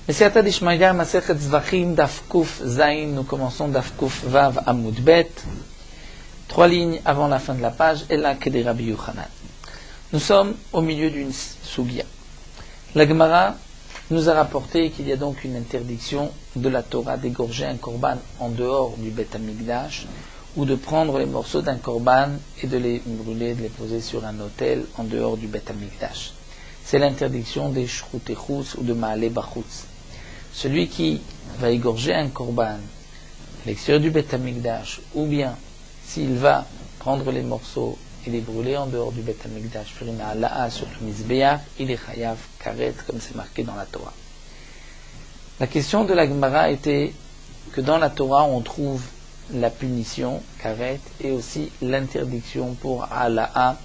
Mesiata Dishmaya Masechet Zvachim Daf Kuf Zain, nous commençons Daf Kuf Vav Amud Bet, 3 lignes avant la fin de la page, Ela Kede Rabbi Yochanan. Nous sommes au milieu d'une Sugia. La Gemara nous a rapporté qu'il y a donc une interdiction de la Torah d'égorger un korban en dehors du Bet Hamikdash, ou de prendre les morceaux d'un korban et de les brûler, de les poser sur un autel en dehors du Bet Hamikdash. C'est l'interdiction des Shrutechutz ou de Ma'ale Bachutz. Celui qui va égorger un korban à l'extérieur du Bet Hamikdash, ou bien s'il va prendre les morceaux et les brûler en dehors du Bet Hamikdash, faire une hala'a sur le Mizbeach, il est chayav karet, comme c'est marqué dans la Torah. La question de la Gemara était que dans la Torah on trouve la punition, karet, et aussi l'interdiction pour hala'a,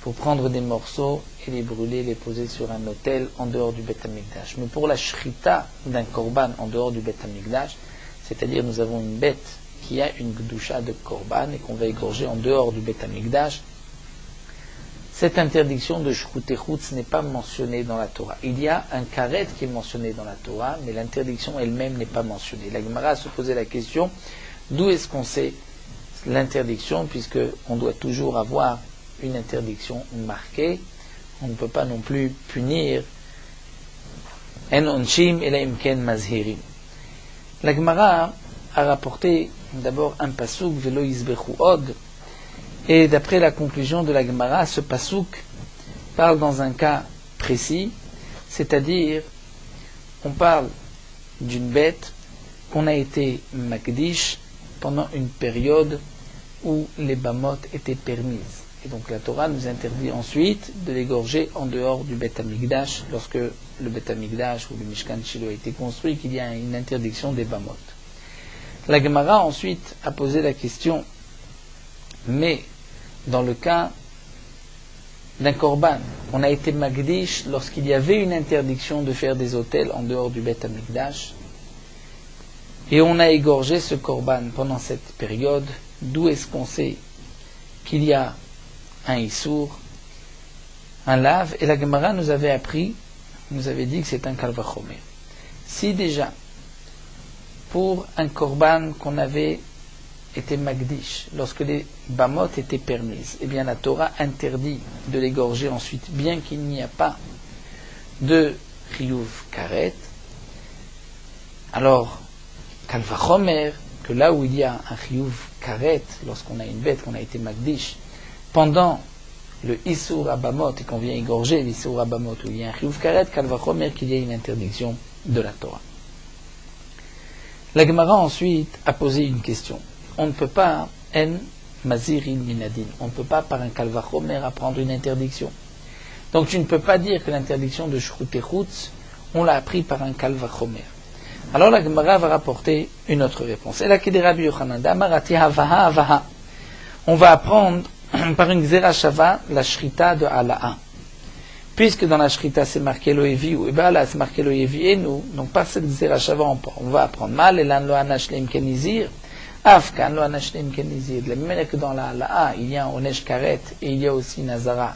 pour prendre des morceaux et les brûler, les poser sur un autel en dehors du Bet Hamikdash. Mais pour la shrita d'un korban en dehors du Bet Hamikdash, c'est-à-dire nous avons une bête qui a une gdusha de korban et qu'on va égorger en dehors du Bet Hamikdash, cette interdiction de shrutechutz n'est pas mentionnée dans la Torah. Il y a un karet qui est mentionné dans la Torah, mais l'interdiction elle-même n'est pas mentionnée. La Gemara se posait la question, d'où est-ce qu'on sait l'interdiction, puisque on doit toujours avoir une interdiction marquée. On ne peut pas non plus punir en onshim ela imken mazhirim. La Gemara a rapporté d'abord un pasuk velo yizbechu od, et d'après la conclusion de la Gemara, ce pasuk parle dans un cas précis, c'est-à-dire on parle d'une bête qu'on a été makdish pendant une période où les bamot étaient permises. Et donc la Torah nous interdit ensuite de l'égorger en dehors du Bet Hamikdash, lorsque le Bet Hamikdash ou le Mishkan Shiloh a été construit, qu'il y a une interdiction des bamot. La Gemara ensuite a posé la question, mais dans le cas d'un korban, on a été magdish lorsqu'il y avait une interdiction de faire des autels en dehors du Bet Hamikdash, et on a égorgé ce korban pendant cette période, d'où est-ce qu'on sait qu'il y a un issour, un lave, et la Gemara nous avait appris, nous avait dit que c'est un kalvachomer. Si déjà, pour un korban qu'on avait été magdish, lorsque les bamot étaient permises, eh bien la Torah interdit de l'égorger ensuite, bien qu'il n'y a pas de chiyuv karet, alors, kalvachomer, que là où il y a un chiyuv karet, lorsqu'on a une bête qu'on a été magdish, pendant le Issour Abamot et qu'on vient égorger l'Issour Abamot où il y a un Chiyuv Karet, Kalvachomer qu'il y a une interdiction de la Torah. La Gemara ensuite a posé une question. On ne peut pas, en mazirin minadin, on ne peut pas par un Kalvachomer apprendre une interdiction. Donc tu ne peux pas dire que l'interdiction de Shrutechutz, on l'a appris par un Kalvachomer. Alors la Gemara va rapporter une autre réponse. Et la Kede Rabbi Yochanan, Amarati havaha havaha. On va apprendre par une Gzera Shava, la Shrita de Hala'a. Puisque dans la Shrita c'est marqué Loevi, ou Ebala c'est marqué Loevi et nous, donc par cette Gzera Shava on va apprendre Mal elan lo anash leim kenizir, Afkan lo anash leim kenizir. De la même manière que dans la Hala'a, il y a un Onesh Karet et il y a aussi une Azara,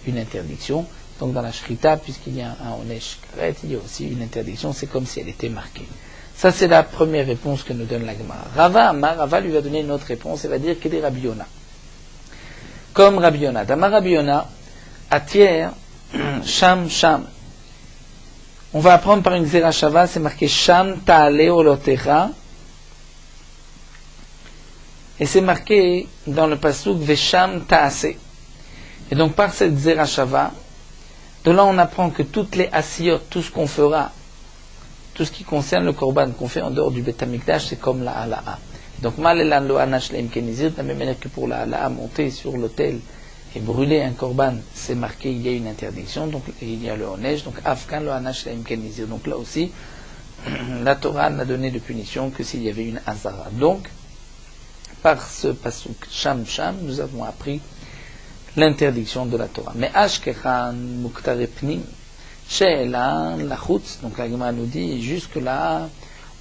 une interdiction. Donc dans la Shrita, puisqu'il y a un Onesh Karet, il y a aussi une interdiction, c'est comme si elle était marquée. Ça c'est la première réponse que nous donne la Gemara. Rava lui va donner une autre réponse, elle va dire Kede Rabbi Yona. Comme Rabbi Yona. Damar Rabbi Yona, Atier, Sham, Sham. On va apprendre par une Gzera Shava, c'est marqué Sham Ta'ale Olotecha. Et c'est marqué dans le pasuk Vesham Ta'ase. Et donc par cette Gzera Shava, de là on apprend que toutes les asiyot, tout ce qu'on fera, tout ce qui concerne le korban qu'on fait en dehors du Bet Hamikdash, c'est comme la hala'a. Donc, Malelan lo anash leim kenizir, de la même manière que pour la hala'a, monter sur l'autel et brûler un korban, c'est marqué, il y a une interdiction, donc il y a le onesh, donc afkan lo anash leim kenizir. Donc là aussi, la Torah n'a donné de punition que s'il y avait une azara. Donc, par ce pasuk sham sham, nous avons appris l'interdiction de la Torah. Mais ashkechan muktarepnim, she'elan lachutz, donc la Gemara nous dit, jusque là,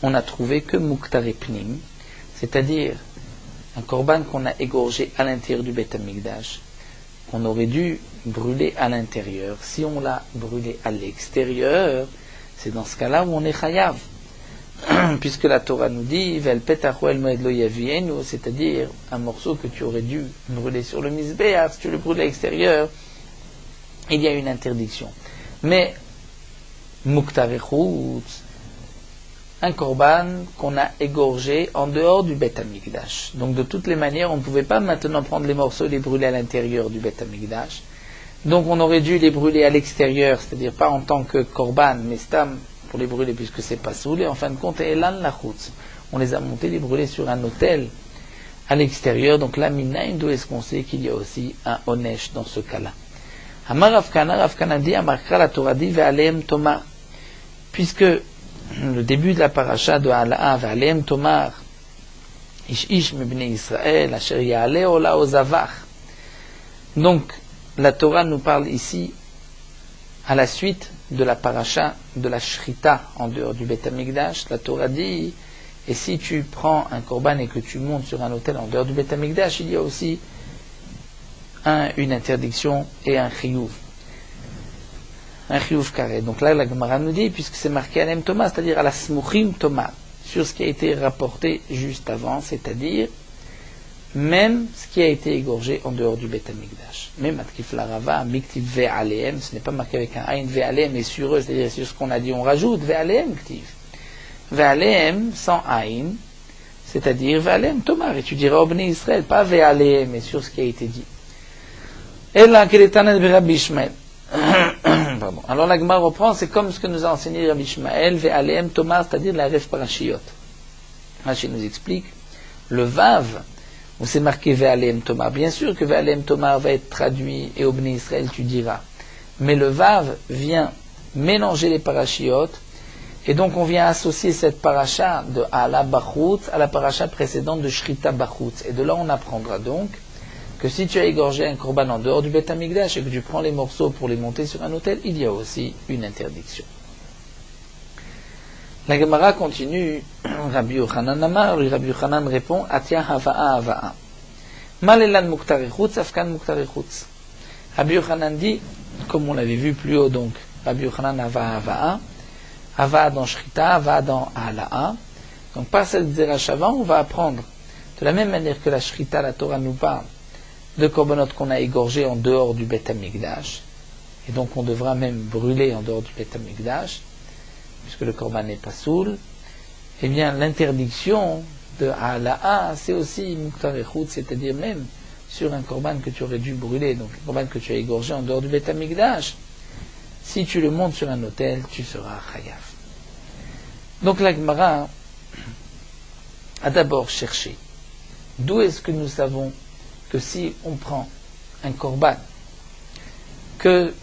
on a trouvé que muktarepnim, c'est-à-dire un korban qu'on a égorgé à l'intérieur du Bet Hamikdash, qu'on aurait dû brûler à l'intérieur. Si on l'a brûlé à l'extérieur, c'est dans ce cas-là où on est chayav. Puisque la Torah nous dit, c'est-à-dire un morceau que tu aurais dû brûler sur le misbéach, si tu le brûles à l'extérieur, il y a une interdiction. Mais, muktar echutz, un korban qu'on a égorgé en dehors du Beth Amikdash. Donc de toutes les manières, on ne pouvait pas maintenant prendre les morceaux et les brûler à l'intérieur du Beth Amikdash. Donc on aurait dû les brûler à l'extérieur, c'est-à-dire pas en tant que korban, mais stam pour les brûler puisque c'est pas soul. Et en fin de compte, elan lachutz. On les a montés, les brûlés sur un autel à l'extérieur. Donc là, minayin, d'où est-ce qu'on sait qu'il y a aussi un onesh dans ce cas-là. Amar Rav Kana dit, Amarkra la Torah dit, ve'aleem tomar. Puisque le début de la paracha de Hala'a, ve'aleem tomar, ish ish mebnei Israël, asher ya'ale ola ozavach. Donc, la Torah nous parle ici, à la suite de la paracha de la shrita en dehors du Beth Amikdash, la Torah dit, et si tu prends un korban et que tu montes sur un autel en dehors du Beth Amikdash, il y a aussi une interdiction et un chiyuv. Un chiyuv carré. Donc là, la Gemara nous dit, puisque c'est marqué Alem Thomas, c'est-à-dire à la smuchim Thomas, sur ce qui a été rapporté juste avant, c'est-à-dire même ce qui a été égorgé en dehors du Beth Amikdash. Même Atkif la Rava, Miktiv Ve'aleem, ce n'est pas marqué avec un Ain Ve'aleem, mais sur eux, c'est-à-dire sur ce qu'on a dit, on rajoute Ve'aleem Ktiv. Ve'aleem sans Ain, c'est-à-dire Ve'aleem Tomar, et tu diras Obné Israël, pas Ve'aleem, mais sur ce qui a été dit. Et là, Keletana de Rabbi Ishmael. Pardon. Alors la Gemara reprend, c'est comme ce que nous a enseigné Rabbi Ishmael, Ve'aleem Tomar, c'est-à-dire la Ref Parashiot. Rashi nous explique, le Vav, où c'est marqué Ve'aleem Tomar. Bien sûr que Ve'aleem Tomar va être traduit et Obné Israël tu diras. Mais le Vav vient mélanger les parachiotes et donc on vient associer cette paracha de Hala Bachutz à la paracha précédente de Shrita Bachutz. Et de là on apprendra donc que si tu as égorgé un korban en dehors du Beth Amikdash et que tu prends les morceaux pour les monter sur un autel, il y a aussi une interdiction. La Gemara continue, Rabbi Yochanan Amar, Rabbi Yochanan répond, Atia hava'a hava'a. Malelan muktar echutz, afkan muktar echutz. Rabbi Yochanan dit, comme on l'avait vu plus haut donc, Rabbi Yochanan hava'a hava'a, hava'a dans Shrita, hava'a dans Hala'a. Donc par cette zerachava, on va apprendre, de la même manière que la Shrita, la Torah nous parle, de korbanot qu'on a égorgé en dehors du Beth Amikdash, et donc on devra même brûler en dehors du Beth Amikdash, puisque le korban n'est pas soul, eh bien l'interdiction de Hala'a, c'est aussi muktar echutz, c'est-à-dire même sur un korban que tu aurais dû brûler, donc un korban que tu as égorgé en dehors du Beth Amikdash, si tu le montes sur un autel, tu seras chayav. Donc la Gemara a d'abord cherché d'où est-ce que nous savons que si on prend un korban que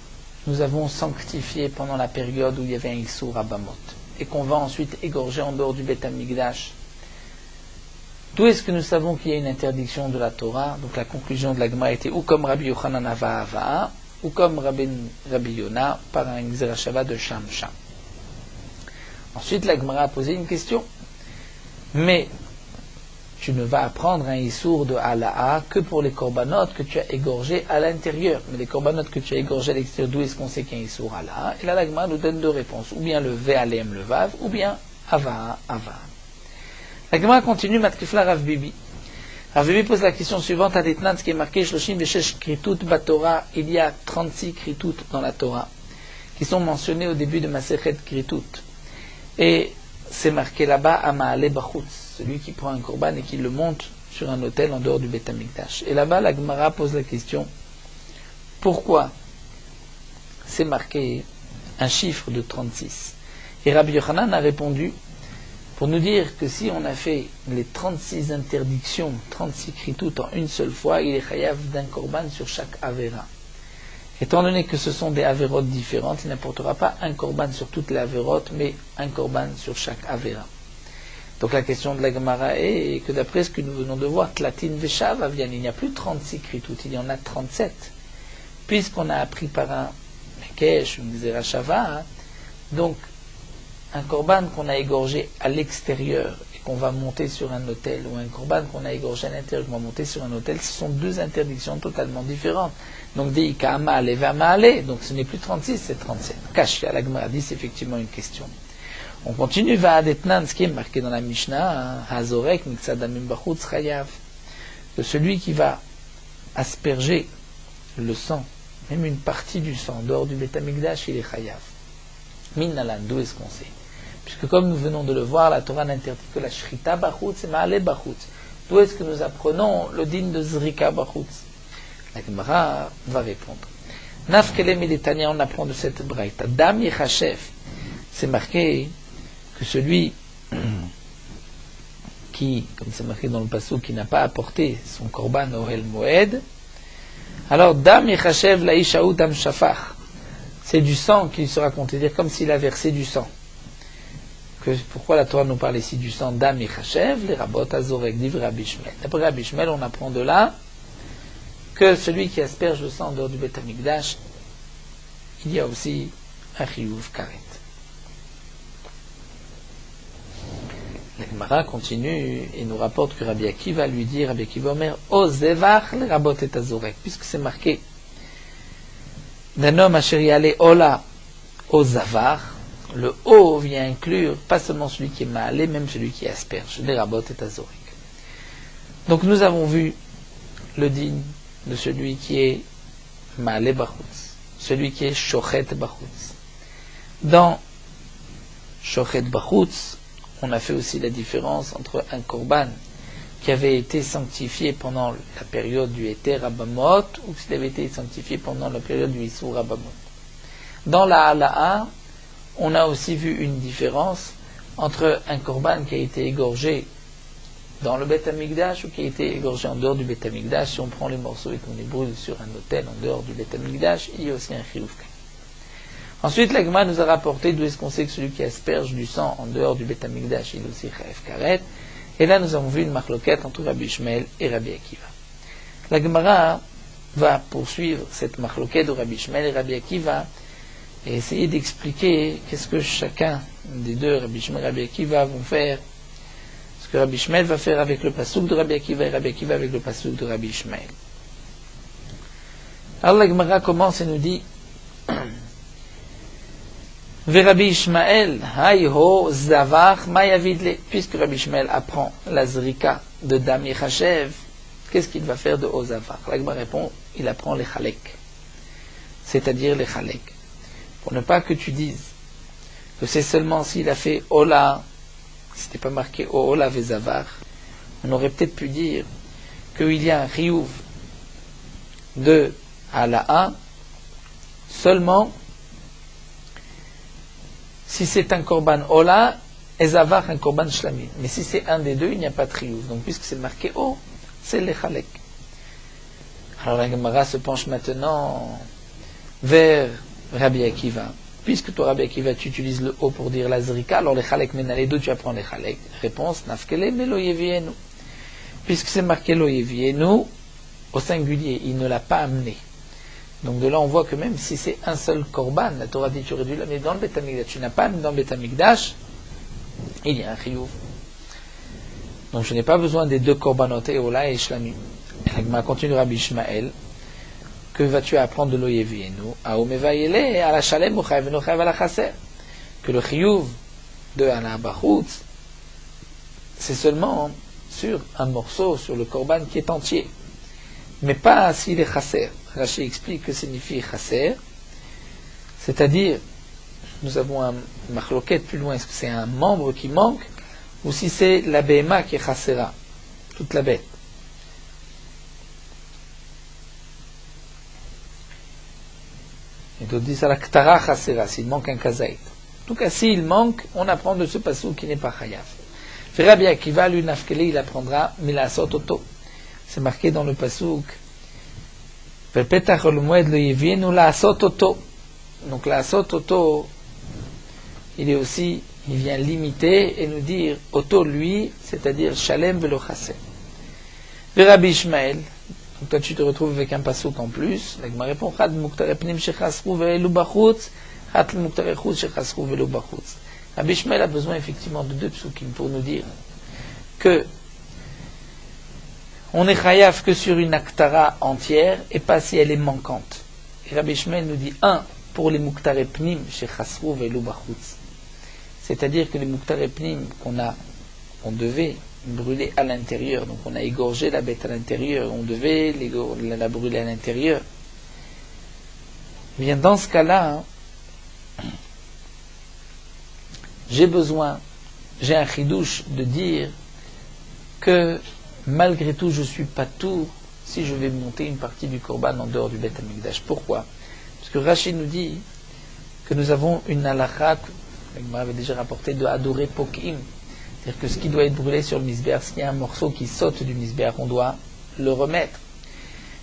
nous avons sanctifié pendant la période où il y avait un Issour Abamot, et qu'on va ensuite égorger en dehors du Beth Amikdash, d'où est-ce que nous savons qu'il y a une interdiction de la Torah? Donc la conclusion de la Gemara était ou comme Rabbi Yochanan hava'a hava'a, ou comme Rabbi Yona par un Xerashava de Sham Sham. Ensuite la Gemara a posé une question, mais tu ne vas apprendre un Issour de Hala'a que pour les korbanot que tu as égorgés à l'intérieur. Mais les korbanot que tu as égorgés à l'extérieur, d'où est-ce qu'on sait qu'il y a un Issour Hala'a? Et là, la Gemara nous donne deux réponses. Ou bien le Ve'aleem, le Vav, ou bien Hava'a, Hava'a. La Gemara continue, Matkifla Rav Bibi. Rav Bibi pose la question suivante à l'Etnan, ce qui est marqué, Shloshim Veshesh Kritut Batora. Il y a 36 Kritut dans la Torah, qui sont mentionnés au début de Masechet Kritut. Et c'est marqué là-bas, Ama'ale Bachutz, celui qui prend un korban et qui le monte sur un autel en dehors du Beth Amikdash. Et là-bas, la Gemara pose la question, pourquoi c'est marqué un chiffre de 36? Et Rabbi Yochanan a répondu, pour nous dire que si on a fait les 36 interdictions, 36 kritut en une seule fois, il est chayav d'un korban sur chaque avera. Étant donné que ce sont des avérotes différentes, il n'apportera pas un korban sur toutes les avérotes, mais un korban sur chaque avera. Donc la question de la Gemara est que d'après ce que nous venons de voir, Tlatin Veshav Avian, il n'y a plus 36 kritut, il y en a 37. Puisqu'on a appris par un Mekesh, une Zerachava, donc un korban qu'on a égorgé à l'extérieur et qu'on va monter sur un autel, ou un korban qu'on a égorgé à l'intérieur, qu'on va monter sur un autel, ce sont deux interdictions totalement différentes. Donc, dit Ka'amale et Vamale, donc ce n'est plus 36, c'est 37. Kashia, la Gemara dit, c'est effectivement une question. On continue, Va'adetnan, ce qui est marqué dans la Mishnah, Hazorek, Mitzadamim Bachutz, Chayav, que celui qui va asperger le sang, même une partie du sang, dehors du Beth Amikdash, il est Chayav. Minalan, d'où est-ce qu'on sait? Puisque comme nous venons de le voir, la Torah n'interdit que la Shrita Bachutz et Ma'ale Bachutz. D'où est-ce que nous apprenons le din de Zrika Bachutz? La Gemara va répondre. Nafkele Militania, on apprend de cette braïta. Dam Yechachev, c'est marqué que celui qui, comme c'est marqué dans le passage, qui n'a pas apporté son korban Ohel Moed, alors Dam Yechachev Laishaou Dam Shafach, c'est du sang qui sera compté, dire comme s'il a versé du sang. Pourquoi la Torah nous parle ici du sang Dam Yechachev, les Rabot Azorek, dit Rabbi Shmuel. D'après Rabbi Shmuel, on apprend de là que celui qui asperge le sang dehors du Beth Amikdash, il y a aussi un chiyuv karet. La Gemara continue et nous rapporte que Rabbi Akiva lui dit, Rabbi Akiva Omer, O zevach le rabot et azorek, puisque c'est marqué d'un homme asher yale ola o zavar, le o vient inclure pas seulement celui qui est ma'alé, même celui qui asperge, les rabot et azorek. Donc nous avons vu le din de celui qui est ma'alé bachutz, celui qui est shochet bachutz. Dans shochet bachutz, on a fait aussi la différence entre un korban qui avait été sanctifié pendant la période du Heter Abamot ou s'il avait été sanctifié pendant la période du Issour Abamot. Dans la Hala'a, on a aussi vu une différence entre un korban qui a été égorgé dans le Beth Amikdash ou qui a été égorgé en dehors du Beth Amikdash. Si on prend les morceaux et qu'on les brûle sur un autel en dehors du Beth Amikdash, il y a aussi un chiyuv. Ensuite, la Gemara nous a rapporté d'où est-ce qu'on sait que celui qui asperge du sang en dehors du Beth Amikdash, il est aussi chayav karet. Et là, nous avons vu une marloquette entre Rabbi Shmuel et Rabbi Akiva. La Gemara va poursuivre cette marloquette de Rabbi Shmuel et Rabbi Akiva et essayer d'expliquer qu'est-ce que chacun des deux, Rabbi Shmuel et Rabbi Akiva, vont faire. Ce que Rabbi Shmuel va faire avec le pasouk de Rabbi Akiva et Rabbi Akiva avec le pasouk de Rabbi Shmuel. Alors la Gemara commence et nous dit Rabbi Ishmael, Haïho, Zavach, Mayavidle, puisque Rabbi Ishmael apprend la Zrika de Dam Yechachev, qu'est-ce qu'il va faire de Ozavach? La Gemara répond, il apprend les Chalek, c'est-à-dire les Chalek. Pour ne pas que tu dises que c'est seulement s'il a fait Ola, c'était pas marqué Ola Vezavach, on aurait peut-être pu dire qu'il y a un Chiyuv de Ala'a seulement si c'est un korban Ola, et Zavar un korban Shlamim. Mais si c'est un des deux, il n'y a pas de triouf. Donc puisque c'est marqué O, c'est les Chalek. Alors la Gemara se penche maintenant vers Rabbi Akiva. Puisque toi, Rabbi Akiva, tu utilises le O pour dire la Zrika, alors les Chalek Menale, d'où tu apprends les Chalek? Réponse, Nafkele me lo yevienu. Puisque c'est marqué lo yevienu, au singulier, il ne l'a pas amené. Donc de là, on voit que même si c'est un seul korban, la Torah dit tu aurais dû l'amener dans le Beth Amikdash, tu n'as pas amené dans le Beth Amikdash, il y a un chiyuv. Donc je n'ai pas besoin des deux korbanot, Ola et Shlamim. La continue Rabbi Ishmael, que vas-tu apprendre de l'Oyevienu, à Omevayele, à la Shalem, à la Chaser, que le chiyuv de Ana Bachutz, c'est seulement sur un morceau, sur le korban qui est entier, mais pas s'il est Chaser. Rashi explique que signifie chasser, c'est-à-dire, nous avons un machloket plus loin, est-ce que c'est un membre qui manque, ou si c'est la béma qui est chassera, toute la bête. Et d'autres disent à la ktara chassera, s'il manque un kazaït. En tout cas, s'il manque, on apprend de ce passou qui n'est pas chayav. Rabbi Akiva, lui, nafkele, il apprendra milasot oto. C'est marqué dans le passouk. Donc la sototo, il est aussi, il vient limiter et nous dire auto lui, c'est-à-dire shalem velo chaser. Rabbi Ishmael, donc toi tu te retrouves avec un passouk en plus. La Gemara répond chad muktare pnim shechasru ve'elu bachutz, chad muktare chutz shechasru ve'elu bachutz. Rabbi Ishmael a besoin effectivement de deux psukim pour nous dire que on est chayav que sur une aktara entière et pas si elle est manquante. Et Rabbi Ishmael nous dit, pour les muktare pnim chez Chasrou velou bachutz. C'est-à-dire que les muktare pnim on devait brûler à l'intérieur, donc on a égorgé la bête à l'intérieur, on devait la brûler à l'intérieur. Bien dans ce cas-là, j'ai un chidouche de dire que malgré tout je suis pas tout si je vais monter une partie du korban en dehors du Beth Amikdash. Pourquoi? Parce que Rachid nous dit que nous avons une halakha, il m'avait déjà rapporté, de adorer pokim. C'est-à-dire que ce qui doit être brûlé sur le misbéar, s'il y a un morceau qui saute du misbéar, on doit le remettre.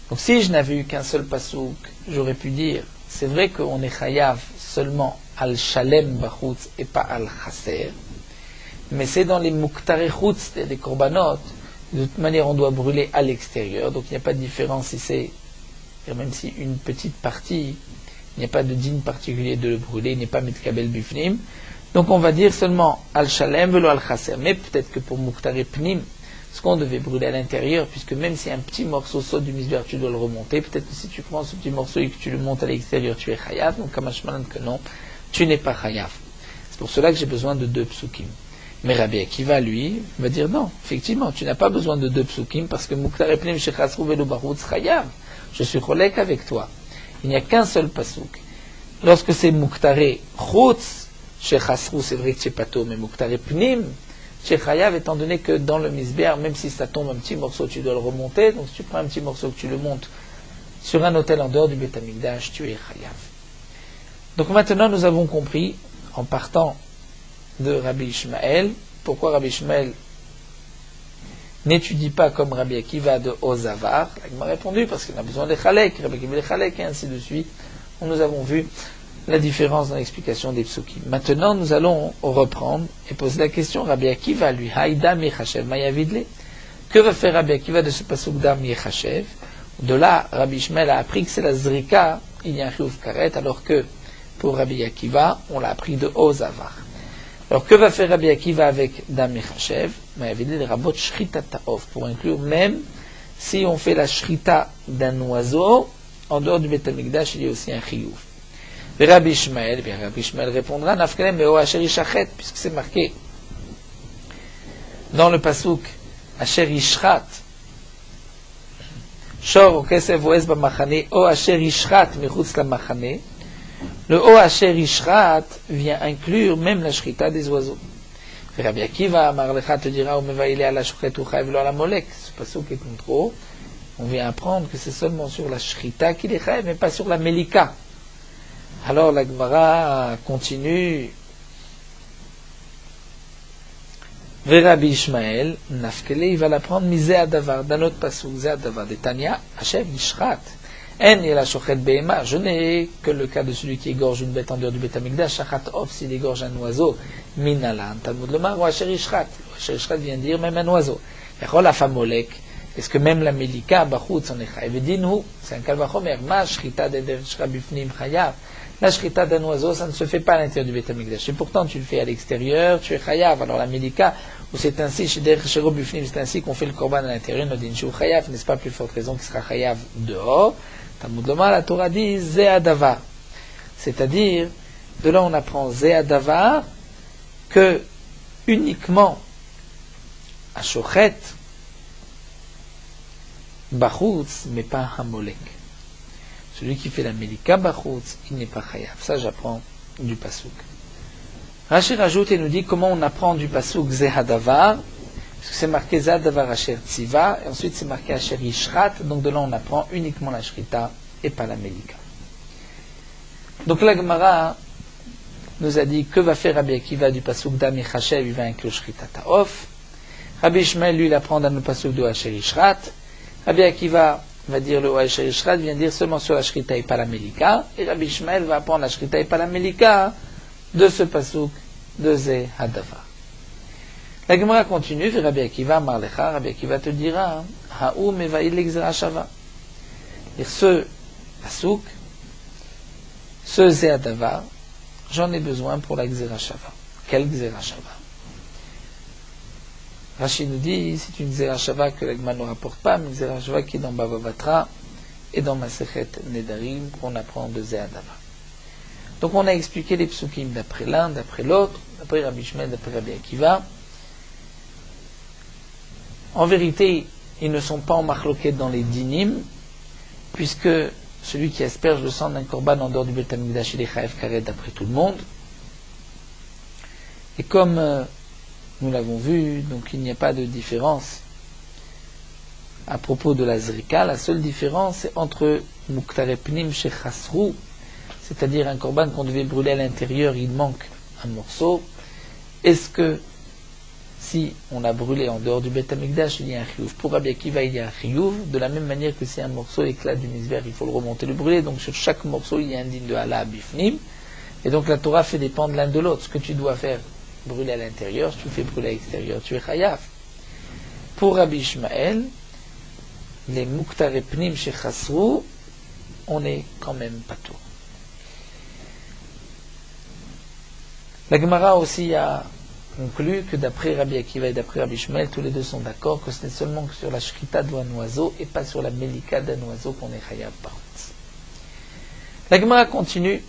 Donc si je n'avais eu qu'un seul pasouk, j'aurais pu dire, c'est vrai qu'on est chayav seulement al shalem bachutz et pas al chaser, mais c'est dans les muktare chutz, c'est-à-dire les korbanot, de toute manière on doit brûler à l'extérieur, donc il n'y a pas de différence si c'est, même si une petite partie, il n'y a pas de din particulier de le brûler, il n'est pas mitkabel bifnim. Donc on va dire seulement al-shalem velo al-chaser. Mais peut-être que pour muktare pnim, ce qu'on devait brûler à l'intérieur, puisque même si un petit morceau saute du misbéar, tu dois le remonter, peut-être que si tu prends ce petit morceau et que tu le montes à l'extérieur, tu es chayav, donc kamashmalan que non, tu n'es pas chayav. C'est pour cela que j'ai besoin de 2 psukim. Mais Rabbi Akiva, lui, va dire non, effectivement, tu n'as pas besoin de 2 psukim, parce que muktare pnim chez Chasrou velo bachutz chayav. Je suis cholek avec toi. Il n'y a qu'un seul pasuk. Lorsque c'est muktare chutz, chez Chasrou, c'est vrai que c'est pato, mais muktare pnim, chez Chayav, étant donné que dans le misbéar, même si ça tombe un petit morceau, tu dois le remonter, donc si tu prends un petit morceau que tu le montes sur un autel en dehors du Beth Amikdash, tu es Chayav. Donc maintenant, nous avons compris, en partant de Rabbi Ishmael, pourquoi Rabbi Ishmael n'étudie pas comme Rabbi Akiva de Ozavar. Il m'a répondu, parce qu'il a besoin des Chalek, Rabbi Akiva des Chalek, et ainsi de suite. Nous avons vu la différence dans l'explication des psukim. Maintenant, nous allons reprendre et poser la question, Rabbi Akiva, lui, Haïdam Yechashev, Mayavidle. Que va faire Rabbi Akiva de ce pasuk d'Am Yechashev? De là, Rabbi Ishmael a appris que c'est la Zrika, il y a un chiyuv karet, alors que pour Rabbi Akiva, on l'a appris de Ozavar. Alors, que va faire Rabbi Akiva avec Dam Yechashev? Mayavidle, les rabot Shrita Ta'ov, pour inclure même si on fait la Shrita d'un oiseau, en dehors du Beth Amikdash, il y a aussi un chiyuv. Et Rabbi Ishmael répondra, Nafkalem Meo Asher Yishachet, puisque c'est marqué dans le pasuk Asher Yishchat, Shor o Kesev Oez Bamachane, O Asher Yishchat Mechutz Lamachane. Le O Asher Yishchat vient inclure même la shrita des oiseaux. Et Rabbi Akiva, Amar Lecha te dira, O Mevaile ala Shochet Ucha Evlo ala Molek. Ce pasuk est contre. On vient apprendre que c'est seulement sur la shrita qu'il est chayav, mais pas sur la melika. Alors la Gemara continue. Rabbi Ishmael, Nafkele, il va l'apprendre, Mizé Adavar, d'un autre pasuk, Zé Adavar, de Tanya, Hashem Yishrat. En yela shochet behema, je n'ai que le cas de celui qui égorge une bête en dehors du Beth Amikdash, Shachat Of, s'il égorge un oiseau, Minalan, Talmud Lomar, ou Asher Yishrat. Asher Yishrat vient dire même un oiseau. Echol Afamolek, est-ce que même la Melika, Bachutz, on est chayav? Edinhu, c'est un kalvachomer, Ma Shrita d'Eder Shrabifnim chayav. La shrita d'un oiseau, ça ne se fait pas à l'intérieur du Beth Amikdash. Et pourtant, tu le fais à l'extérieur, tu es chayav. Alors la Melika, où c'est ainsi, c'est ainsi qu'on fait le korban à l'intérieur, Nodin Shu chayav, n'est-ce pas plus forte raison qu'il sera chayav dehors? Talmud Lomar, la Torah dit Zé Adavar. C'est-à-dire, de là on apprend Zé Adavar, que uniquement à Shochet, Bachutz, mais pas Hamolek. Celui qui fait la Melika Bachutz, il n'est pas chayav. Ça, j'apprends du pasuk. Rashi rajoute et nous dit comment on apprend du pasuk Zé Hadavar, parce que c'est marqué Zé Hadavar Asher Tziva, et ensuite c'est marqué Asher Yishrat, donc de là on apprend uniquement la Shrita et pas la Melika. Donc la Gemara nous a dit que va faire Rabbi Akiva du pasuk d'Am Yechashev, il va inclure Shrita Ta'of. Rabbi Ishmael, lui, il apprend dans le pasuk de Asher Yishrat. Rabbi Akiva va dire le Asher Yishrat vient dire seulement sur la Shrita et pas la Melika, et Rabbi Ishmael va apprendre la Shrita et pas la Melika de ce pasuk de Zé Hadavar. La Gemara continue, Rabbi Akiva Marlecha, Rabbi Akiva te dira, Ha'ou mevaïl l'exera shava. Ce pasuk, ce Zé Hadavar, j'en ai besoin pour la Xera Shava. Quelle Xera Shava? Rachid nous dit, c'est une Zerachava que l'Agma ne rapporte pas, mais une Zerachava qui est dans Bava Batra et dans Masechet Nedarim qu'on apprend de Zéadava. Donc on a expliqué les psukim d'après l'un, d'après l'autre, d'après Rabbi Shmuel, d'après Rabbi Akiva. En vérité, ils ne sont pas en marloquette dans les dinim, puisque celui qui asperge le sang d'un korban en dehors du Beth Amikdash, il est chayav karet d'après tout le monde. Et comme nous l'avons vu, donc il n'y a pas de différence à propos de la zrika. La seule différence est entre muktare pnim shechasru, c'est-à-dire un korban qu'on devait brûler à l'intérieur, il manque un morceau. Est-ce que si on a brûlé en dehors du Beth Amikdash, il y a un chiyuv? Pour Rabbi Akiva, il y a un chiyuv, de la même manière que si un morceau éclate du misver, il faut le remonter, le brûler. Donc sur chaque morceau, il y a un din de hala bifnim. Et donc la Torah fait dépendre l'un de l'autre. Ce que tu dois faire brûler à l'intérieur, si tu fais brûler à l'extérieur, tu es chayav. Pour Rabbi Ishmael, les muktare pnim shechasru, on est quand même pas tout. La Gemara aussi a conclu que d'après Rabbi Akiva et d'après Rabbi Shmuel, tous les deux sont d'accord que ce n'est seulement que sur la shrita d'un oiseau et pas sur la melika d'un oiseau qu'on est chayav barutz. La Gemara continue.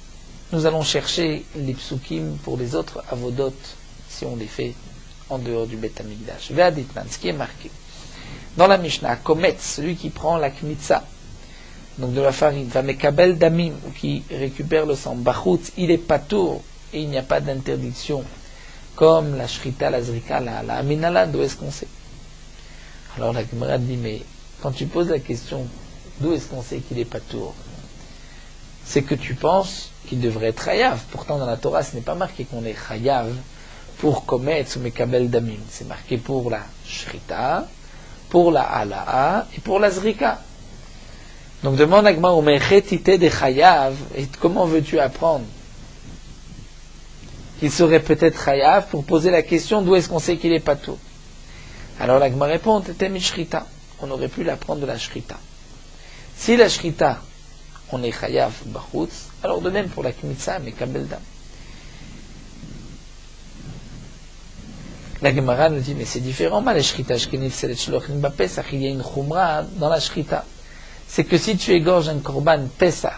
Nous allons chercher les psukim pour les autres avodot si on les fait en dehors du Beth Amikdash. Ve'aditnan, ce qui est marqué dans la Mishnah, Kometz, celui qui prend la kmitza, donc de la farine, va mekabel damim, ou qui récupère le sang, bachutz, il est patour et il n'y a pas d'interdiction. Comme la shrita, la zrika, la aminala, d'où est-ce qu'on sait? Alors la Gemara dit, mais quand tu poses la question, d'où est-ce qu'on sait qu'il est patour? C'est que tu penses qu'il devrait être chayav. Pourtant dans la Torah, ce n'est pas marqué qu'on est chayav pour kometz ou mekabel damim. C'est marqué pour la shrita, pour la hala'a et pour la zrika. Donc demande à Gemara, umechetite de chayav, et comment veux-tu apprendre qu'il serait peut-être chayav pour poser la question d'où est-ce qu'on sait qu'il est patour? Alors la Gemara répond, t'étais mishrita. On aurait pu l'apprendre de la shrita. Si la shrita, on est chayav bachutz, alors de même pour la kmitza, mais kabel dam. La Gemara nous dit, mais c'est différent, la shrita, il y a une chumra dans la shrita. C'est que si tu égorges un korban pesach,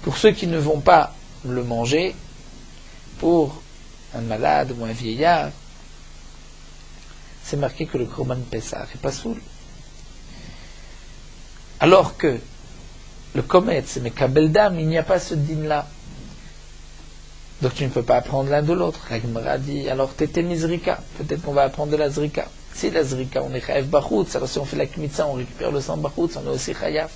pour ceux qui ne vont pas le manger, pour un malade ou un vieillard, c'est marqué que le korban pesach est pas soul. Alors que le kometz, mais kabel dam, il n'y a pas ce din-là. Donc tu ne peux pas apprendre l'un de l'autre. La Gemara dit, alors t'étais misrika, peut-être qu'on va apprendre de la zrika. Si la zrika, on est chayav bachutz, alors si on fait la kmitza, on récupère le sang bachutz, on est aussi chayav.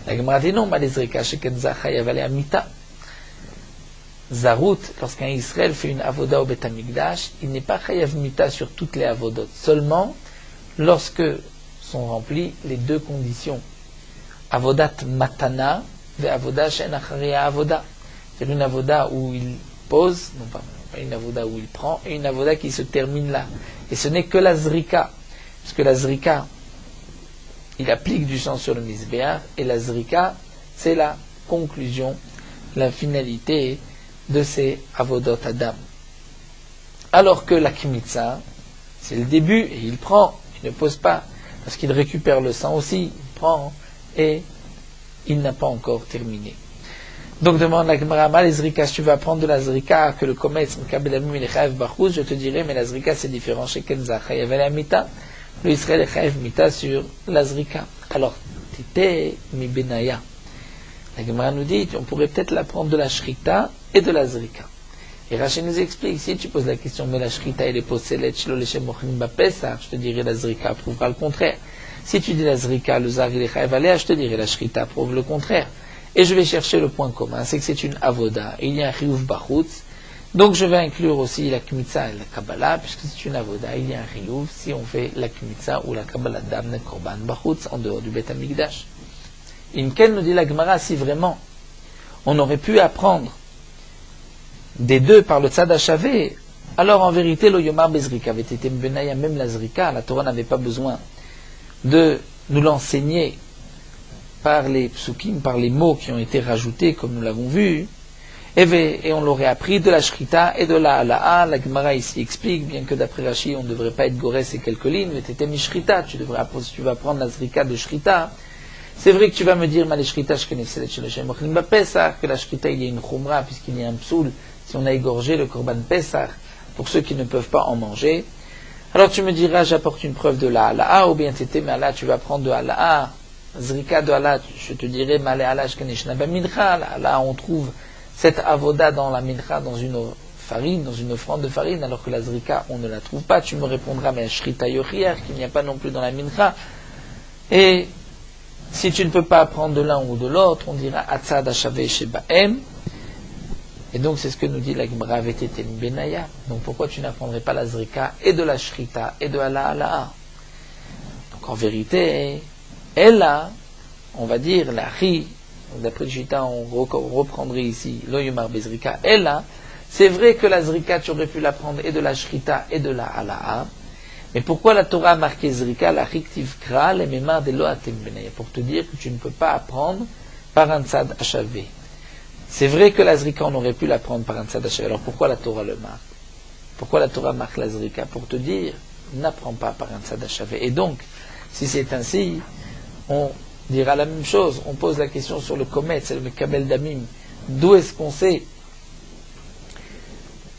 La Gemara dit non, mais les zrika, shekenza chayav ale amita. Zarut, lorsqu'un Israël fait une avoda au Beth Amikdash, il n'est pas chayav mita sur toutes les avodot, seulement lorsque sont remplies les deux conditions. Avodat matana, ve avoda shen acharia avoda. C'est une avoda où il pose, non pas une avoda où il prend, et une avoda qui se termine là. Et ce n'est que la zrika, parce que la zrika, il applique du sang sur le misbéar, et la zrika, c'est la conclusion, la finalité de ces avodot adam. Alors que la kmitza, c'est le début, et il prend, il ne pose pas, parce qu'il récupère le sang aussi, il prend, et il n'a pas encore terminé. Donc demande la Gemara, les zrika, si tu vas prendre de la zrika, que le kometz, je te dirais, mais la zrika c'est différent chez Kenza, chayav el amita, le Israël est chayav mita sur la zrika. Alors, tite mi benaya. La Gemara nous dit, on pourrait peut-être l'apprendre de la shrita et de la zrika. Et Rachid nous explique, si tu poses la question, mais la shrita et les poselet, shlo leshem mochnim bapesa, je te dirais la zrika prouvera le contraire. Si tu dis la zrika, le zar il est chayav alea, je te dirais la shrita prouve le contraire. Et je vais chercher le point commun, c'est que c'est une avoda, et il y a un chiyuv bachutz, donc je vais inclure aussi la kmitza et la kabbalah, puisque c'est une avoda, il y a un chiyuv, si on fait la kmitza ou la kabbalah d'amne korban bachutz, en dehors du Beth Amikdash. Imken nous dit la Gemara, si vraiment on aurait pu apprendre des deux par le tzad hachavé, alors en vérité, lo yomar bezrika avait été benaya, même la zrika, la Torah n'avait pas besoin de nous l'enseigner par les psukim, par les mots qui ont été rajoutés, comme nous l'avons vu, Et on l'aurait appris de la Shrita et de la Hala'a. La Gemara ici explique, bien que d'après Rashi, on ne devrait pas être goré ces quelques lignes, mais tu étais Mishrita, tu vas prendre la Zrika de Shrita. C'est vrai que tu vas me dire, que la Shrita, il y a une Khumra, puisqu'il y a un psoul, si on a égorgé le Korban Pesach, pour ceux qui ne peuvent pas en manger. Alors tu me diras, j'apporte une preuve de la Hala'a, ou bien t'étais, mais là, tu vas prendre de Hala'a, Zrika de Hala'a, je te dirais, Malé Hala'a, Shkenishna Ben Mincha, là, on trouve cette avoda dans la mincha, dans une farine, dans une offrande de farine, alors que la zrika, on ne la trouve pas. Tu me répondras, mais shrita yochiach, qu'il n'y a pas non plus dans la mincha. Et si tu ne peux pas apprendre de l'un ou de l'autre, on dira atzad ashave shebaem. Et donc c'est ce que nous dit la Gemara avec Benaya. Donc pourquoi tu n'apprendrais pas la zrika et de la shrita et de la hala'a? Donc en vérité, elle a, on va dire, la ri. D'après le Shita, on reprendrait ici l'Oyumar Bezrika. Et là, c'est vrai que la Zrika, tu aurais pu l'apprendre et de la Shrita et de la Hala'a. Mais pourquoi la Torah a marqué Zrika, la Riktiv Kra, les Memar de Loatem Benaya? Pour te dire que tu ne peux pas apprendre par un Tzad Achavé. C'est vrai que la Zrika, on aurait pu l'apprendre par un Tzad Achavé. Alors pourquoi la Torah le marque? Pourquoi la Torah marque la Zrika? Pour te dire, n'apprends pas par un Tzad Achavé. Et donc, si c'est ainsi, on dira la même chose. On pose la question sur le Komet, c'est le Mekabel Damim. D'où est-ce qu'on sait?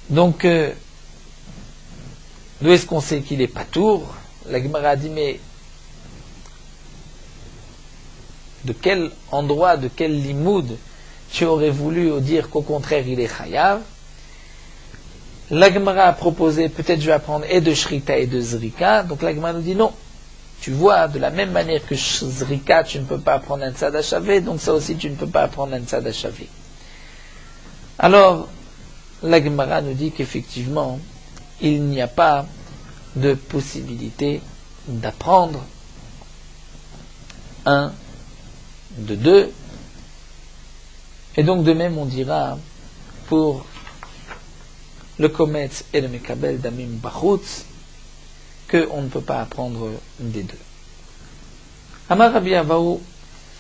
Donc, d'où est-ce qu'on sait qu'il est patour? La Gemara a dit, mais de quel endroit, de quel limoud tu aurais voulu dire qu'au contraire il est chayav? La Gemara a proposé, peut-être je vais apprendre et de Shrita et de Zrika. Donc la Gemara nous dit non. Tu vois, de la même manière que Zrika, tu ne peux pas apprendre un Tzad Achavé, donc ça aussi, tu ne peux pas apprendre un Tzad Achavé. Alors, la Gemara nous dit qu'effectivement, il n'y a pas de possibilité d'apprendre un de deux. Et donc, de même, on dira pour le Kometz et le Mekabel Damim Bachutz, qu'on ne peut pas apprendre des deux. Amar Rabbi Avaou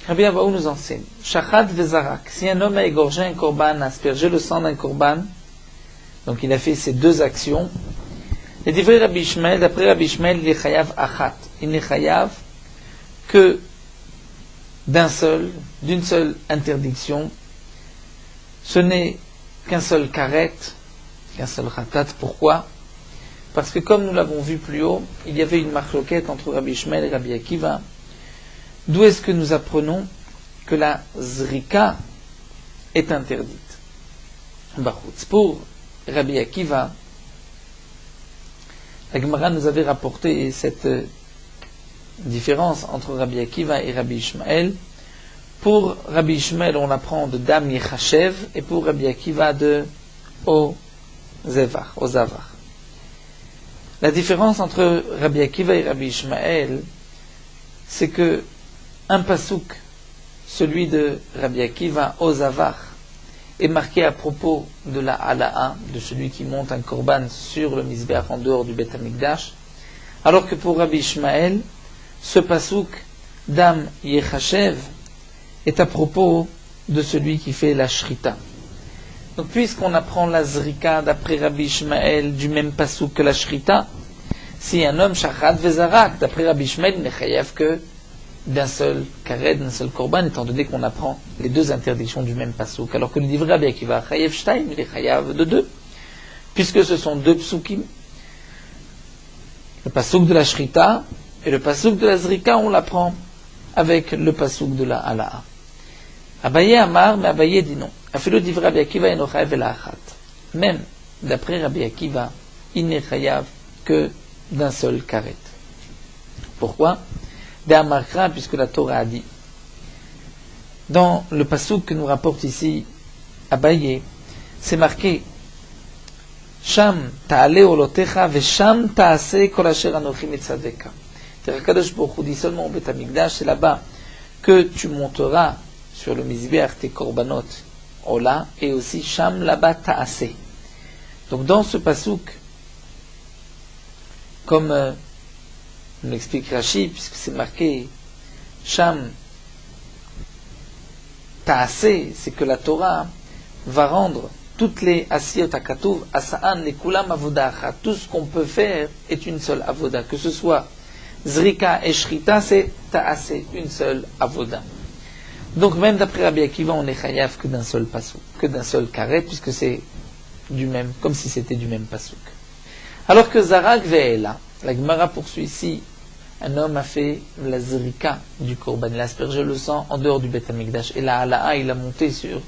nous enseigne, Shachat vezarak, si un homme a égorgé un korban, a aspergé le sang d'un korban, donc il a fait ces deux actions, et d'après Rabbi Ishmael, il est chayav achat, il n'est chayav que d'une seule interdiction, ce n'est qu'un seul karet, qu'un seul khatat. Pourquoi? Parce que comme nous l'avons vu plus haut, il y avait une marloquette entre Rabbi Ishmael et Rabbi Akiva. D'où est-ce que nous apprenons que la zrika est interdite? Pour Rabbi Akiva, la Gemara nous avait rapporté cette différence entre Rabbi Akiva et Rabbi Ishmael. Pour Rabbi Ishmael, on apprend de Dam Yechachev, et pour Rabbi Akiva de Ozavar. La différence entre Rabbi Akiva et Rabbi Ishmael, c'est que un pasouk, celui de Rabbi Akiva, Ozavar, est marqué à propos de la Hala'a, de celui qui monte un korban sur le Mizbeach en dehors du Beth Amikdash, alors que pour Rabbi Ishmael, ce pasouk, Dam Yechachev, est à propos de celui qui fait la Shrita. Donc, puisqu'on apprend la Zrika d'après Rabbi Ishmael du même pasouk que la Shrita, si un homme Shachat vezarak, d'après Rabbi Ishmael, il n'est chayav que d'un seul karet, d'un seul korban, étant donné qu'on apprend les deux interdictions du même pasouk. Alors que le livre Rabbi Akiva chayav shtaim, il est chayav de deux, puisque ce sont deux psukim. Le pasouk de la Shrita et le pasouk de la Zrika, on l'apprend avec le pasouk de la Hala'a. Abaye Amar, mais Abaye dit non. Afilo divra Rabbi Akiva eno chayav ela achat. Même d'après Rabbi Akiva, il n'est chayav que d'un seul karet. Pourquoi? D'Amarkra, puisque la Torah a dit. Dans le pasouk que nous rapporte ici Abaye, c'est marqué Sham ta'ale olotecha vesham ta'ase kol asher anochi mitzadeka. C'est-à-dire Kadosh Baruch Hu dit seulement au Beth Amikdash, c'est là-bas que tu monteras sur le Mizbeach tes korbanot Ola, et aussi Sham là-bas ta'ase. Donc dans ce pasouk, comme nous l'explique Rashi, puisque c'est marqué Sham ta'ase, c'est que la Torah va rendre toutes les asiyot akatuv, asa'an, les kulam avoda achat, tout ce qu'on peut faire est une seule avoda, que ce soit zrika et shrita, c'est ta'ase, une seule avoda. Donc même d'après Rabbi Akiva, on est chayav que d'un seul pasuk, que d'un seul karet, puisque c'est du même, comme si c'était du même pasuk. Alors que Zarak ve'ela, la Gemara poursuit ici, un homme a fait la zrika du korban, il a aspergé le sang en dehors du Beth Amikdash, et la hala'a, il a monté sur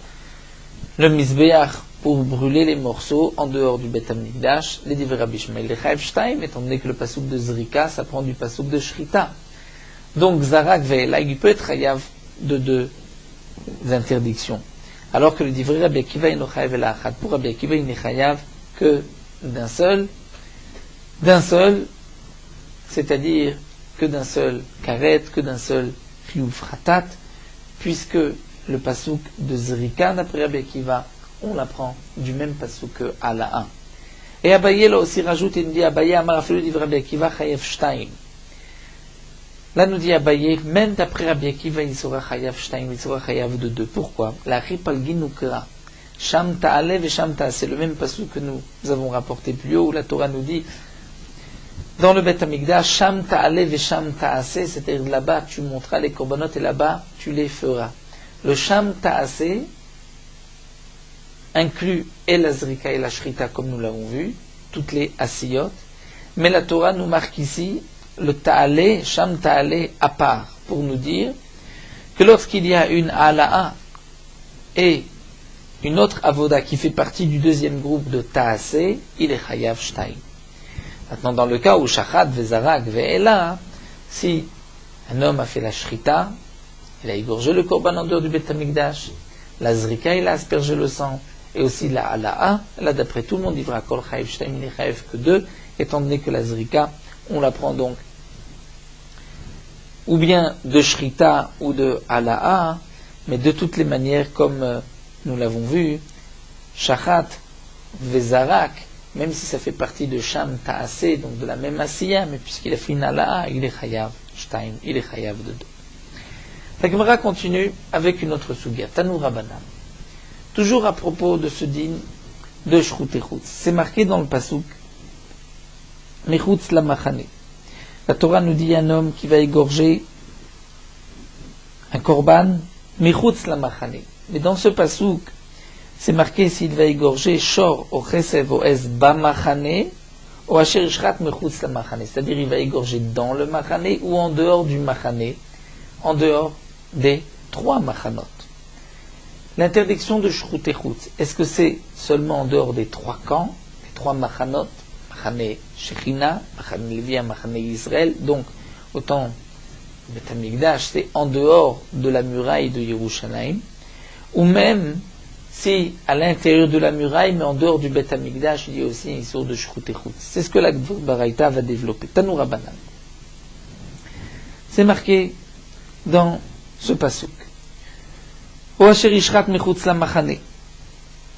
le misbeach pour brûler les morceaux en dehors du Beth Amikdash, les divers Rabbi Shmuel, les chayav shtaim, étant donné que le pasuk de zrika, ça prend du pasuk de shrita. Donc Zarak ve'ela, il peut être chayav de deux interdictions. Alors que le divrei Rabbi Akiva il chayav el achad. Pour Rabbi Akiva il n'est chayav que d'un seul, c'est-à-dire que d'un seul karet, que d'un seul chiyuv fratat, puisque le pasuk de zrika d'après Rabbi Akiva, on l'apprend du même pasuk que Ala'a. Et Abaye là aussi rajoute et nous dit Abaye amar afilu divrei Rabbi Akiva chayav shtaim. Là, nous dit Abaye, même d'après Rabbi Akiva, il sera chayav shtaim, il sera chayav de deux. Pourquoi? La ripalgi nukra, sham ta'alev et sham ta'ase, c'est le même passage que nous avons rapporté plus haut, où la Torah nous dit, dans le Beth Amikdash, sham ta'alev et sham ta'ase, c'est-à-dire là-bas, tu monteras les korbanot et là-bas, tu les feras. Le sham ta'ase inclut et la zrika et la shrita, comme nous l'avons vu, toutes les asiyot, mais la Torah nous marque ici, le ta'ale, sham ta'ale à part, pour nous dire que lorsqu'il y a une ala'a et une autre avoda qui fait partie du deuxième groupe de ta'ase, il est chayav shtaim. Maintenant, dans le cas où shachat vezarak ve'ela, si un homme a fait la shrita, il a égorgé le korban en dehors du Beth Amikdash, la zrika, il a aspergé le sang, et aussi la ala'a, là d'après tout le monde, il va kol chayav shtaim, il est chayav que deux, étant donné que la zrika, on la prend donc ou bien de shrita ou de hala'a, mais de toutes les manières, comme nous l'avons vu, shachat vezarak, même si ça fait partie de sham ta'ase, donc de la même asiya, mais puisqu'il a fait une hala'a, il est chayav shtaim, il est chayav de deux. La Gemara continue avec une autre sugia, Tanu Rabbanan. Toujours à propos de ce din de shrut et chutz. C'est marqué dans le pasuk Mechutz la machane. La Torah nous dit un homme qui va égorger un korban Mechutz la machane. Mais dans ce pasuk, c'est marqué s'il va égorger shor o chesev o es ba machane ou asher ishrat mechutz la machane. C'est-à-dire il va égorger dans le machane ou en dehors du machane, en dehors des trois machanot. L'interdiction de shrut et chutz, est-ce que c'est seulement en dehors des trois camps, des trois machanot, Machane Shechina, Machane Lévi, Machane Israël, donc autant Beth Amikdash, c'est en dehors de la muraille de Yerushalayim, ou même si à l'intérieur de la muraille, mais en dehors du Beth Amikdash, il y a aussi une sorte de shrut et chutz. C'est ce que la Baraita va développer. Tanu Rabbanan. C'est marqué dans ce pasuk. O asher ishrat mechutz la machane.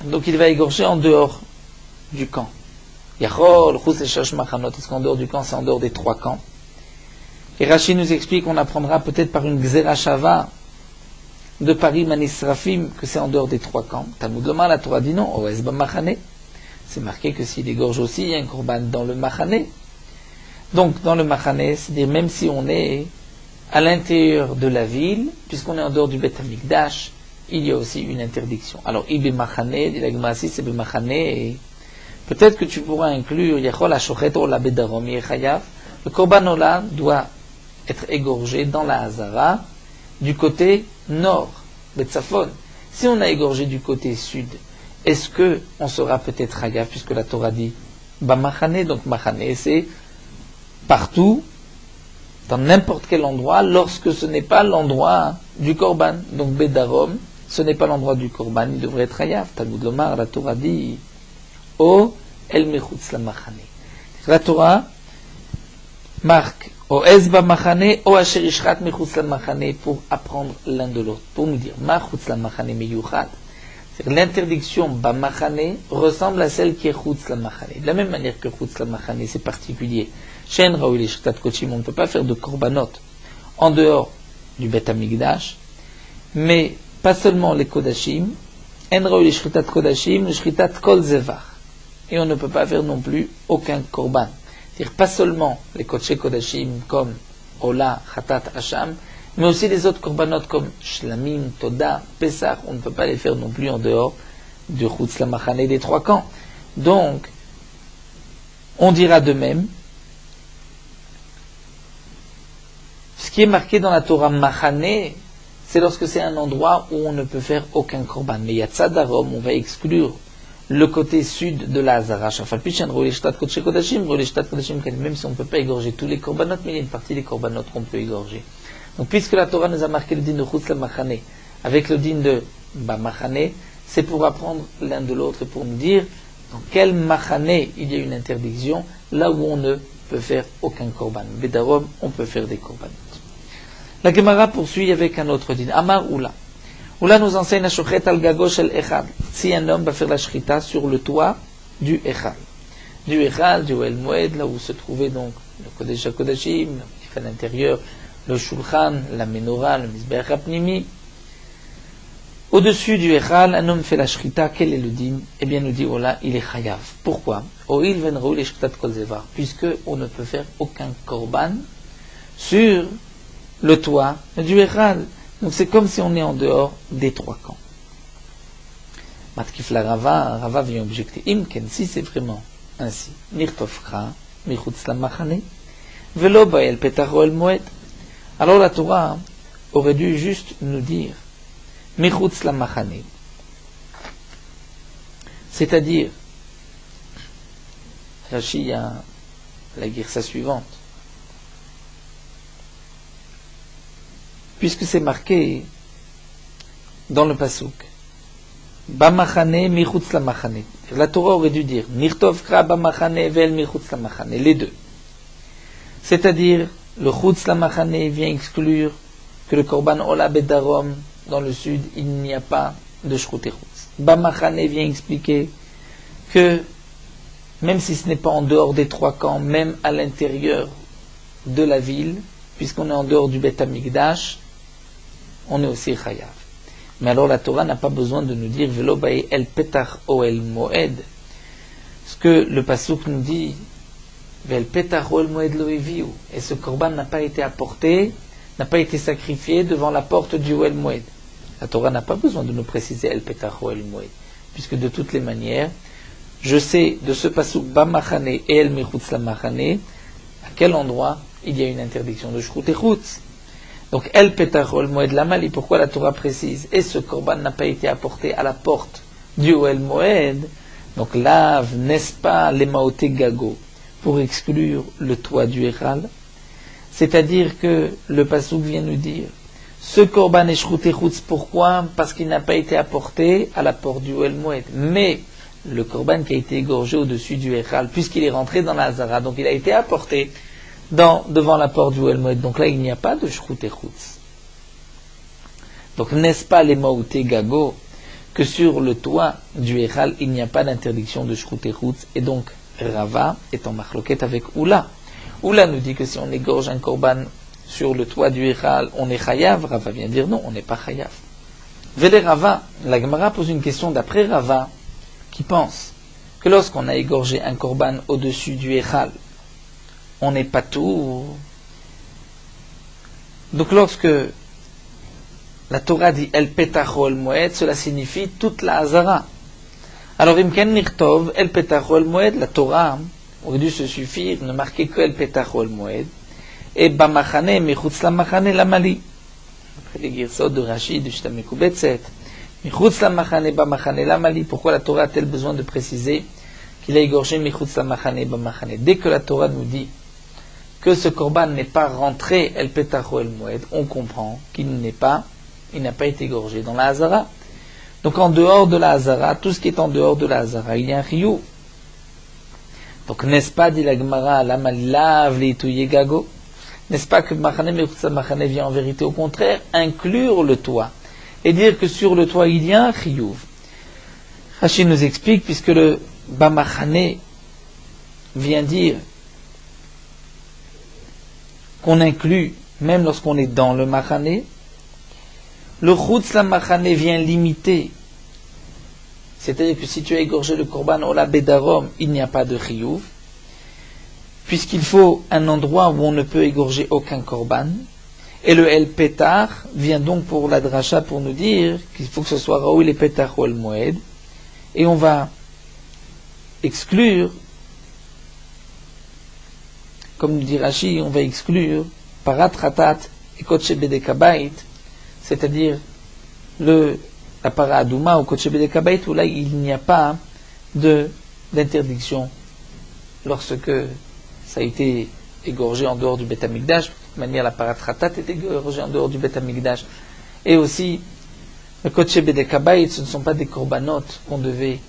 Donc il va égorger en dehors du camp. Yachol, chutz et shash machanot. Est-ce qu'en dehors du camp, c'est en dehors des trois camps? Et Rashi nous explique, on apprendra peut-être par une Gzera Shava de Paris Manisrafim que c'est en dehors des trois camps. Talmud Lomar, la Torah dit non, Oes Bamachane. C'est marqué que s'il égorge aussi, il y a un korban dans le Machane. Donc, dans le Machane, c'est-à-dire même si on est à l'intérieur de la ville, puisqu'on est en dehors du Beth Amikdash, il y a aussi une interdiction. Alors, Ibe Machane, dit la Gemara ici, c'est Bemachane, et peut-être que tu pourras inclure Yachol Ashochet Ola Bedarom Yechayav. Le korban Ola doit être égorgé dans la Hazara du côté nord, Betzafon. Si on a égorgé du côté sud, est-ce que on sera peut-être Chayav, puisque la Torah dit Bamachane, donc Machane, c'est partout, dans n'importe quel endroit, lorsque ce n'est pas l'endroit du korban. Donc Bedarom, ce n'est pas l'endroit du korban, il devrait être Chayav. Talmud Lomar, la Torah dit O El Mechutz la Machane. La Torah marque O Ezba Machane, O Asher Ishrat Mechutz la Machane, pour apprendre l'un de l'autre, pour nous dire Machutz la Machane Meyuchat. L'interdiction Bamachane ressemble à celle qui est Chutz la Machane. De la même manière que Chutz la Machane, c'est particulier. Shen Raoul et Shtat Kochim, on ne peut pas faire de korbanot en dehors du Beth Amikdash, mais pas seulement les Kodashim, En raoui shritat kodashim, shritat kol zevach. Et on ne peut pas faire non plus aucun korban. C'est-à-dire pas seulement les kodesh kodashim comme Ola, Khatat, Hacham, mais aussi les autres korbanot comme Shlamim, Toda, Pesach, on ne peut pas les faire non plus en dehors du Chutz Lamachane des 3 camps. Donc, on dira de même, ce qui est marqué dans la Torah Machane, c'est lorsque c'est un endroit où on ne peut faire aucun korban. Mais il y a Tzadarom, on va exclure le côté sud de la Hazara. Même si on ne peut pas égorger tous les korbanot, mais il y a une partie des korbanot qu'on peut égorger. Donc, puisque la Torah nous a marqué le din de Chutz Lamachane avec le din de Machane, c'est pour apprendre l'un de l'autre et pour nous dire dans quel Machane il y a une interdiction, là où on ne peut faire aucun korban. Bedarom, on peut faire des korbanot. La Gemara poursuit avec un autre din. Amar Oula. Oula nous enseigne à Shochet al Gago shel Echad. Si un homme va faire la shrita sur le toit du Echad. Du Echad, du Oel Moed, là où se trouvait donc le Kodesh HaKodashim, qui fait à l'intérieur le Shulchan, la Menorah, le Mizbeach HaPnimi. Au-dessus du Echad, un homme fait la shrita. Quel est le din? Eh bien, nous dit Oula, il est chayav. Pourquoi? Oil ven raoul et shritat kol zevar. Puisque on ne peut faire aucun korban sur le toit du Echad. Donc c'est comme si on est en dehors des 3 camps. Matkif la Rava vient objecter. Imken, si c'est vraiment ainsi. Nirtovkra, michutz lamachane, velo bael petaro el moed. Alors la Torah aurait dû juste nous dire michutz lamachane. C'est-à-dire, Rashi a la guirsa suivante. Puisque c'est marqué dans le pasuk, Bamachane, Michutz Lamachane. La Torah aurait dû dire Nirtov Kra Bamachane Vel Michutz Lamachane, les deux. C'est-à-dire, le Chutz Lamachane vient exclure que le Korban Ola Bedarom, dans le sud, il n'y a pas de Shrut et Chutz. Bamachane vient expliquer que, même si ce n'est pas en dehors des 3 camps, même à l'intérieur de la ville, puisqu'on est en dehors du Bet Hamikdash, on est aussi chayav. Mais alors la Torah n'a pas besoin de nous dire Velo bae el petach o el moed. Ce que le pasuk nous dit, Vel petach o el moed lo eviu. Et ce korban n'a pas été apporté, n'a pas été sacrifié devant la porte du Oel Moed. La Torah n'a pas besoin de nous préciser el petach o el moed. Puisque de toutes les manières, je sais de ce pasuk Bamachane et el michutz lamachane, à quel endroit il y a une interdiction de Shrut et Chutz. Donc, El Petachol Moed Lamali, pourquoi la Torah précise, et ce korban n'a pas été apporté à la porte du Oel Moed, donc lave, n'est-ce pas, les Maoté Gago, pour exclure le toit du Echal. C'est-à-dire que le Passouk vient nous dire, ce korban est Shrut et Chutz, pourquoi? Parce qu'il n'a pas été apporté à la porte du Oel Moed. Mais, le korban qui a été égorgé au-dessus du Echal, puisqu'il est rentré dans la Hazara, donc il a été apporté devant la porte du Oel Moed. Donc là, il n'y a pas de Shrut et Chutz. Donc, n'est-ce pas les Maouté Gago que sur le toit du Echal, il n'y a pas d'interdiction de Shrut et Chutz, et donc Rava est en marloquette avec Oula. Oula nous dit que si on égorge un korban sur le toit du Echal, on est chayav. Rava vient dire non, on n'est pas chayav. Vele Rava, la Gemara pose une question d'après Rava, qui pense que lorsqu'on a égorgé un korban au-dessus du Echal, on n'est pas tout. Donc lorsque la Torah dit El Petach Oel Moed, cela signifie toute la Hazara. Alors Imken Nirtov, El Petach Oel Moed, la Torah aurait dû se suffire, ne marquer que El Petach Oel Moed, et Bamachane, Michutz Lamachane, Lamali. Après les girsot de Rashi, de Shtamikou Betset, Michutz Lamachane, Bamachane, Lamali. Pourquoi la Torah a-t-elle besoin de préciser qu'il a égorgé Michutz Lamachane, Bamachane? Dès que la Torah nous dit que ce korban n'est pas rentré El Petach Oel Moed, on comprend qu'il n'a pas été égorgé dans la Hazara. Donc en dehors de la Hazara, tout ce qui est en dehors de la Hazara, il y a un chiyuv. Donc n'est-ce pas, dit la Gemara, Lamalav Leitouye Gago, n'est-ce pas que Machane Michutz Lamachane vient en vérité au contraire inclure le toit et dire que sur le toit il y a un chiyuv. Rashi nous explique, puisque le Bamachane vient dire qu'on inclut, même lorsqu'on est dans le Machane, le Chutz Lamachane vient limiter C'est-à-dire que si tu as égorgé le korban ola bedarom, il n'y a pas de chiyuv, puisqu'il faut un endroit où on ne peut égorger aucun korban. Et le El Petar vient donc pour la dracha pour nous dire qu'il faut que ce soit Raoul El Petar ou El Moed. Et on va exclure, comme nous dit Rashi, on va exclure Parat Ratat et Kodesh Bedekabait, c'est-à-dire la Para Adouma ou Kodesh Bedekabait, où là il n'y a pas d'interdiction lorsque ça a été égorgé en dehors du Beth Amikdash. De manière, la Parat Ratat est égorgée en dehors du Beth Amikdash. Et aussi, le Kodesh Bedekabait, ce ne sont pas des corbanotes qu'on devait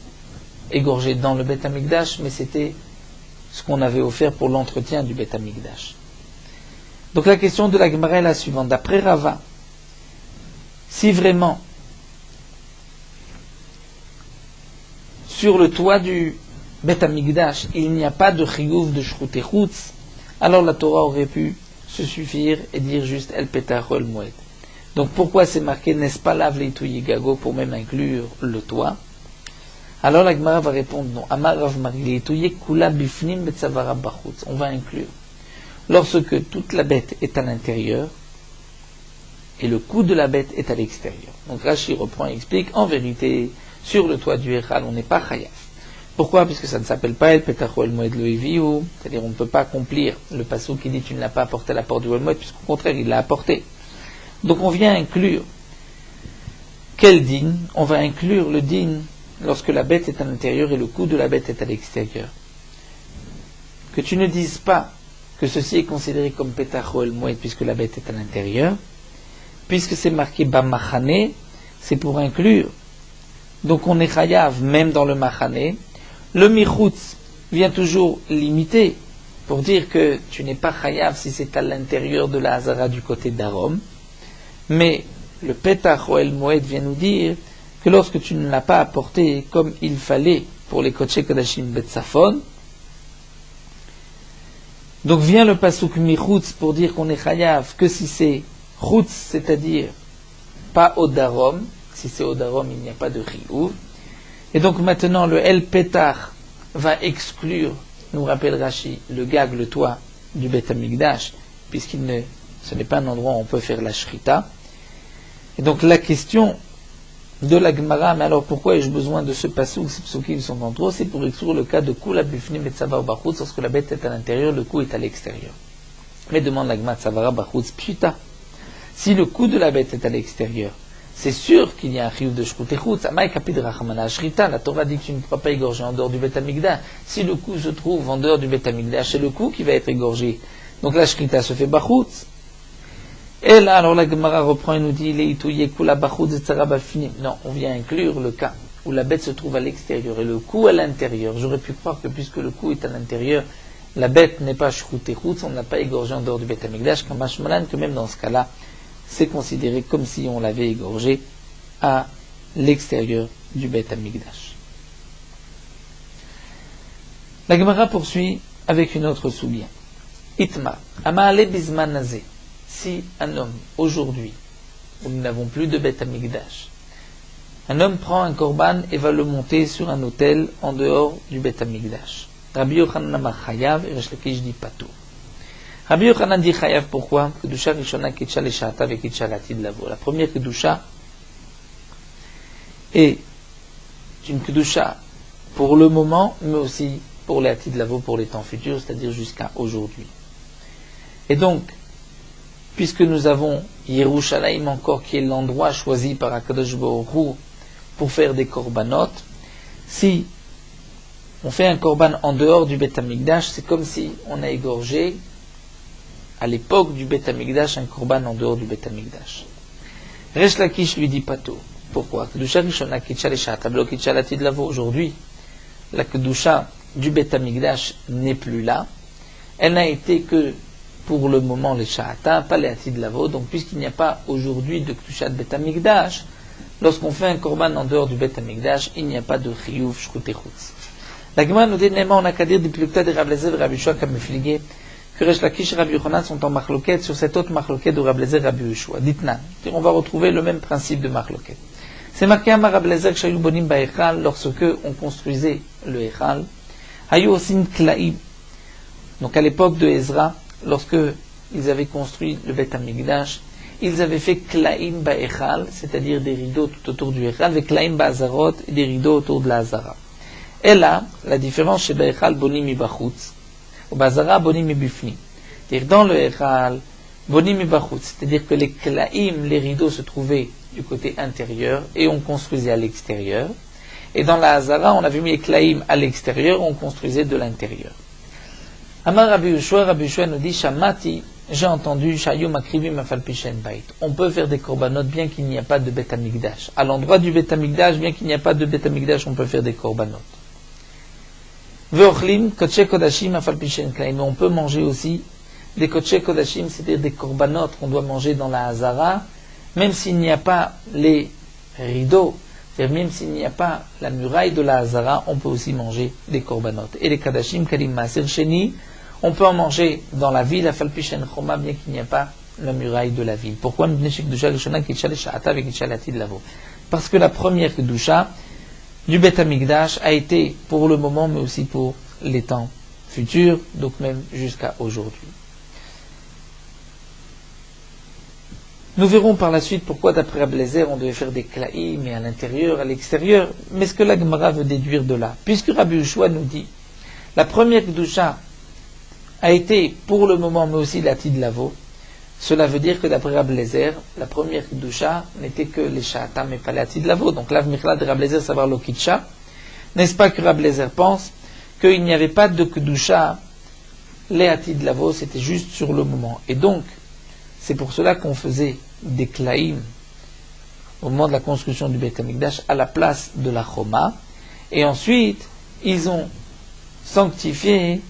égorger dans le Beth Amikdash, mais c'était ce qu'on avait offert pour l'entretien du Beth Amikdash. Donc la question de la Gemara est la suivante. D'après Rava, si vraiment sur le toit du Beth Amikdash il n'y a pas de chiyuv de shrout et chutz, alors la Torah aurait pu se suffire et dire juste El Petach ou El Moed. Donc pourquoi c'est marqué n'est-ce pas lave les gago pour même inclure le toit? Alors la Gemara va répondre non. Amar Rav Mari kula bifnim betzavara bachutz. On va inclure lorsque toute la bête est à l'intérieur et le cou de la bête est à l'extérieur. Donc Rashi reprend et explique en vérité sur le toit du Echal on n'est pas chayav. Pourquoi? Puisque ça ne s'appelle pas El Petach ou El Moed lo Eviu, c'est-à-dire on ne peut pas accomplir le passage qui dit tu ne l'as pas apporté à la porte du El Moed, puisqu'au contraire il l'a apporté. Donc on vient inclure quel din? On va inclure le din lorsque la bête est à l'intérieur et le cou de la bête est à l'extérieur. Que tu ne dises pas que ceci est considéré comme Petach ou El Moed puisque la bête est à l'intérieur, puisque c'est marqué Bamachane, c'est pour inclure. Donc on est chayav même dans le Machane. Le Michutz vient toujours limiter pour dire que tu n'es pas chayav si c'est à l'intérieur de la Hazara du côté d'Arom. Mais le Petach ou El Moed vient nous dire que lorsque tu ne l'as pas apporté comme il fallait pour les Kodesh Kodashim Betsafon, donc vient le Pasuk Michutz pour dire qu'on est chayav que si c'est Chutz, c'est-à-dire pas au Darom. Si c'est au Darom, il n'y a pas de Chiyuv. Et donc maintenant, le El Petach va exclure, nous rappelle Rashi, le gag, le toit du Beth Amikdash, ce n'est pas un endroit où on peut faire la Shrita. Et donc la question de la Gemara, mais alors pourquoi ai-je besoin de ce passouk, ces psukim sont en trop? C'est pour exclure le cas de Kula Bifnim et Tzavar Bachutz, lorsque la bête est à l'intérieur, le cou est à l'extérieur. Mais demande la Gemara Tzavara Bachutz Pshita. Si le cou de la bête est à l'extérieur, c'est sûr qu'il y a un chiyuv de shrout et chutz. Amay kapid rachamana shrita. La Torah dit que tu ne pourras pas égorger en dehors du Beth Amikdash. Si le cou se trouve en dehors du Beth Amikdash, c'est le cou qui va être égorgé. Donc la shrita se fait bachutz. Et là, alors la Gemara reprend et nous dit leitouye kula bachutz et tzara bafinim. Non, on vient inclure le cas où la bête se trouve à l'extérieur et le cou à l'intérieur. J'aurais pu croire que puisque le cou est à l'intérieur, la bête n'est pas shrout et chutz, on ne l'a pas égorgé en dehors du Beth Amikdash, comme Mashmalan, que même dans ce cas-là, c'est considéré comme si on l'avait égorgé à l'extérieur du Beth Amikdash. La Gemara poursuit avec une autre soubia. Itma, Amaale Bizmanazé. Si un homme, aujourd'hui, où nous n'avons plus de Beth Amikdash, un homme prend un korban et va le monter sur un autel en dehors du Beth Amikdash. Rabbi Yochanan Amar Chayav et Resh Lakish dit Patur. Rabbi Yochanan dit Chayav, pourquoi? Kedusha Rishona Kitcha Leshata ve Kitcha Latid Lavo. La première Kedusha est une Kedusha pour le moment, mais aussi pour les Latid Lavo, pour les temps futurs, c'est-à-dire jusqu'à aujourd'hui. Et donc, puisque nous avons Yerushalayim encore, qui est l'endroit choisi par Akadosh Baruch Hu pour faire des korbanot, si on fait un korban en dehors du Beth Amikdash, c'est comme si on a égorgé à l'époque du Beth Amikdash un korban en dehors du Beth Amikdash. Resh Lakish lui dit Pato. Pourquoi? Kedusha Rishona Kitcha Leshata Blo Kitcha Latid Lavo. Aujourd'hui, la Kedusha du Beth Amikdash n'est plus là. Elle n'a été que pour le moment les Sha'ata, pas les Atid Lavo. Donc puisqu'il n'y a pas aujourd'hui de Kedusha de Beth Amikdash, lorsqu'on fait un korban en dehors du Beth Amikdash, il n'y a pas de Chiyuv Shrout et Chutz. La Gemara nous dit on n'a qu'à dire des Plukta de Rav Lezer et Rabbi Yoshua comme Mefligé, que Resh Lakish et Rabbi Yochanan sont en machloket sur cette autre machloket de Rav Lezer et Rabbi Yoshua. Ditnan, on va retrouver le même principe de machloket. C'est marqué à Marablezer que Shayu Bonim Ba'echal, lorsque on construisait le Echal, Hayu Osim Klaim. Donc à l'époque de Ezra, lorsque ils avaient construit le Beth Amikdash, ils avaient fait Klaim Ba'echal, c'est-à-dire des rideaux tout autour du Echal, avec Klaim Ba'azarot et des rideaux autour de la Hazara. Et là, la différence chez Ba'echal Bonim Mibachutz, au Ba'azara Bonim Mibifni. C'est-à-dire dans le Echal, Bonim Mibachutz, c'est-à-dire que les Klaim, les rideaux se trouvaient du côté intérieur et on construisait à l'extérieur. Et dans la Hazara, on avait mis les Klaim à l'extérieur, on construisait de l'intérieur. Amar Rabbi Yoshua nous dit, Shamati, j'ai entendu, Shayu Makrivim Afalpishen Bait. On peut faire des korbanot bien qu'il n'y a pas de Beth Amikdash. À l'endroit du Beth Amikdash, bien qu'il n'y a pas de Beth Amikdash, on peut faire des korbanot. Veochlim, Kodshe Kodashim Afalpishen Klaim. On peut manger aussi des Kodshe Kodashim, c'est-à-dire des korbanot qu'on doit manger dans la Hazara, même s'il n'y a pas les rideaux, c'est-à-dire même s'il n'y a pas la muraille de la Hazara, on peut aussi manger des korbanot. Et les Kadashim Kalim Maaser Sheni, on peut en manger dans la ville, à Falpishen Choma, bien qu'il n'y a pas la muraille de la ville. Pourquoi parce que la première Kedusha du Beth Amikdash a été pour le moment, mais aussi pour les temps futurs, donc même jusqu'à aujourd'hui. Nous verrons par la suite pourquoi, d'après Ablezer, on devait faire des klaïm, mais à l'intérieur, à l'extérieur. Mais ce que la Gemara veut déduire de là, puisque Rabbi Yoshua nous dit, la première Kedusha a été pour le moment, mais aussi la Tidlavo, cela veut dire que d'après Ablezer, la première Kedusha n'était que les Sha'atam et pas la Tidlavo. Donc l'Av Michla de Ablezer, savoir l'Okitcha. N'est-ce pas que Ablezer pense qu'il n'y avait pas de Kedusha, les Tidlavo, c'était juste sur le moment. Et donc, c'est pour cela qu'on faisait des Klaïm au moment de la construction du Beth Amikdash à la place de la Choma. Et ensuite, ils ont sanctifié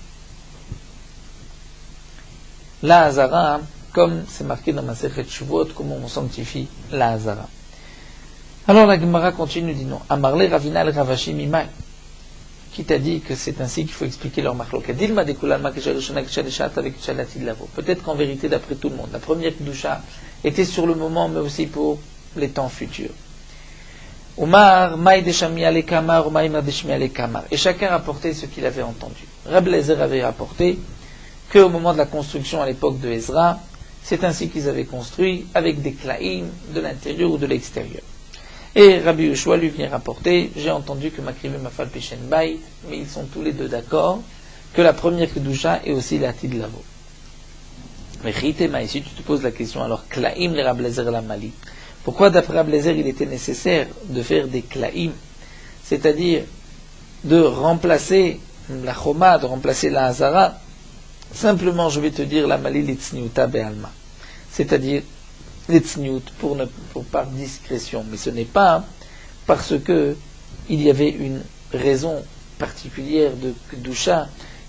la Hazara, comme c'est marqué dans Masechet Shuvot, comment on sanctifie la Hazara. Alors la Gemara continue, dit non. Amarle Ravinal Ravashi Mimai. Qui t'a dit que c'est ainsi qu'il faut expliquer leur marloquet. Peut-être qu'en vérité, d'après tout le monde, la première Kedusha était sur le moment, mais aussi pour les temps futurs. Et chacun rapportait ce qu'il avait entendu. Rabbi Lezer avait rapporté qu'au moment de la construction à l'époque de Ezra, c'est ainsi qu'ils avaient construit avec des klaïm de l'intérieur ou de l'extérieur. Et Rabbi Yoshua lui vient rapporter, j'ai entendu que Makrivim Mafal Pishen Bait, mais ils sont tous les deux d'accord que la première Kedusha est aussi la Tidlavo. Mais Chitema, ici tu te poses la question, alors Klaim le Rabbi Lezer la Mali. Pourquoi d'après Rabbi Lezer il était nécessaire de faire des Klaim, c'est-à-dire de remplacer la Choma, de remplacer la Hazara? Simplement, je vais te dire la Mali l'Itsniuta Be'alma, c'est-à-dire l'Itsniut pour par discrétion, mais ce n'est pas parce que il y avait une raison particulière de Kedusha,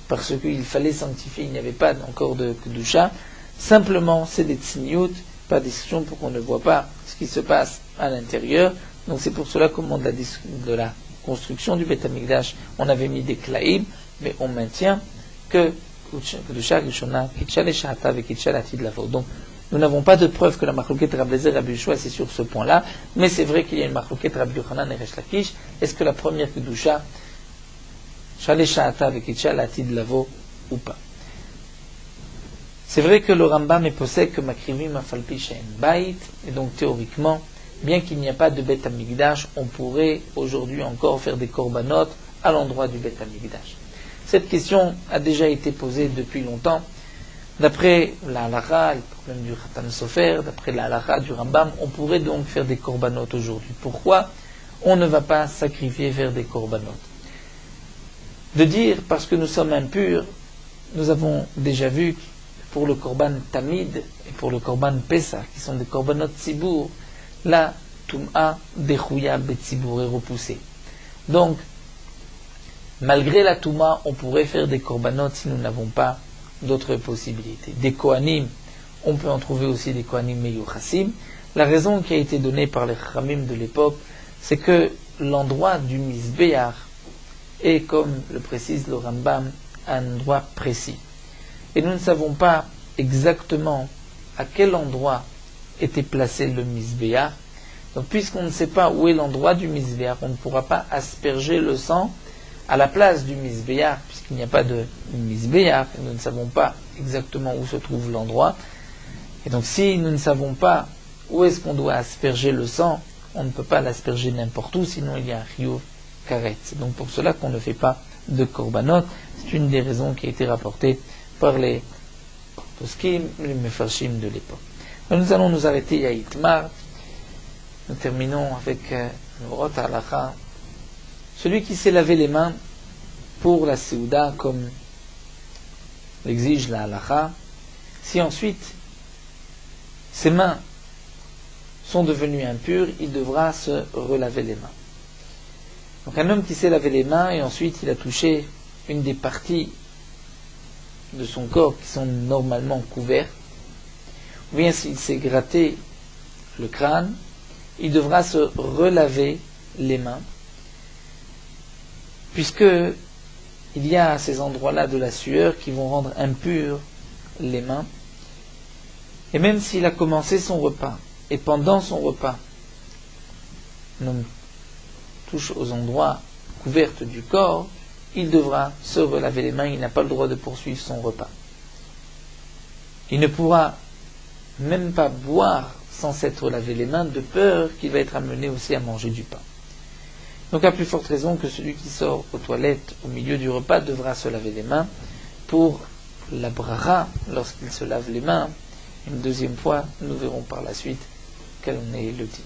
parce qu'il fallait sanctifier, il n'y avait pas encore de Kedusha, simplement c'est l'Itsniut par discrétion pour qu'on ne voit pas ce qui se passe à l'intérieur. Donc c'est pour cela qu'au moment de la construction du Beth Amikdash, on avait mis des Klaïm, mais on maintient que Kedusha Rishona, Kitcha Leshata et Kitcha Latidlavo. Donc nous n'avons pas de preuve que la Machloket Rabbi Lezer et Rabbi Yoshua c'est sur ce point-là, mais c'est vrai qu'il y a une Machloket Rabbi Yochanan et Resh Lakish. Est-ce que la première Kedusha, Shale Sha'ata avec Kitcha Latidlavo ou pas? C'est vrai que le Rambam est possède que Makrivim Afalpi She'en Bait, et donc théoriquement, bien qu'il n'y a pas de Beth Amikdash, on pourrait aujourd'hui encore faire des korbanot à l'endroit du Beth Amikdash. Cette question a déjà été posée depuis longtemps. D'après la halakha, le problème du Khatan Sofer, d'après la halakha du Rambam, on pourrait donc faire des korbanot aujourd'hui. Pourquoi on ne va pas sacrifier, faire des korbanot? De dire parce que nous sommes impurs, nous avons déjà vu pour le korban Tamid et pour le korban Pessah, qui sont des korbanot Tzibour, la Tum'a Dechouya Betzibour est repoussée. Donc, malgré la Touma, on pourrait faire des korbanot si nous n'avons pas d'autres possibilités. Des Kohanim, on peut en trouver aussi des Kohanim Meyuchassim. La raison qui a été donnée par les Khamim de l'époque, c'est que l'endroit du Mizbeach est, comme le précise le Rambam, un endroit précis. Et nous ne savons pas exactement à quel endroit était placé le Mizbeach. Donc puisqu'on ne sait pas où est l'endroit du misbéach, on ne pourra pas asperger le sang à la place du misbéach, puisqu'il n'y a pas de misbéach, et nous ne savons pas exactement où se trouve l'endroit. Et donc si nous ne savons pas où est-ce qu'on doit asperger le sang, on ne peut pas l'asperger n'importe où, sinon il y a un chiyuv karet. C'est donc pour cela qu'on ne fait pas de korbanot. C'est une des raisons qui a été rapportée par les poskim, les mefarshim de l'époque. Nous allons nous arrêter à Itmar. Nous terminons avec Vrot Halacha. Celui qui s'est lavé les mains pour la Séouda, comme l'exige la Halacha, si ensuite ses mains sont devenues impures, il devra se relaver les mains. Donc un homme qui s'est lavé les mains et ensuite il a touché une des parties de son corps qui sont normalement couvertes, ou bien s'il s'est gratté le crâne, il devra se relaver les mains, puisque il y a à ces endroits-là de la sueur qui vont rendre impures les mains. Et même s'il a commencé son repas, et pendant son repas, l'homme touche aux endroits couverts du corps, il devra se relaver les mains, il n'a pas le droit de poursuivre son repas. Il ne pourra même pas boire sans s'être lavé les mains, de peur qu'il va être amené aussi à manger du pain. Donc à plus forte raison que celui qui sort aux toilettes au milieu du repas devra se laver les mains pour la bracha lorsqu'il se lave les mains. Une deuxième fois, nous verrons par la suite quel en est le dîme.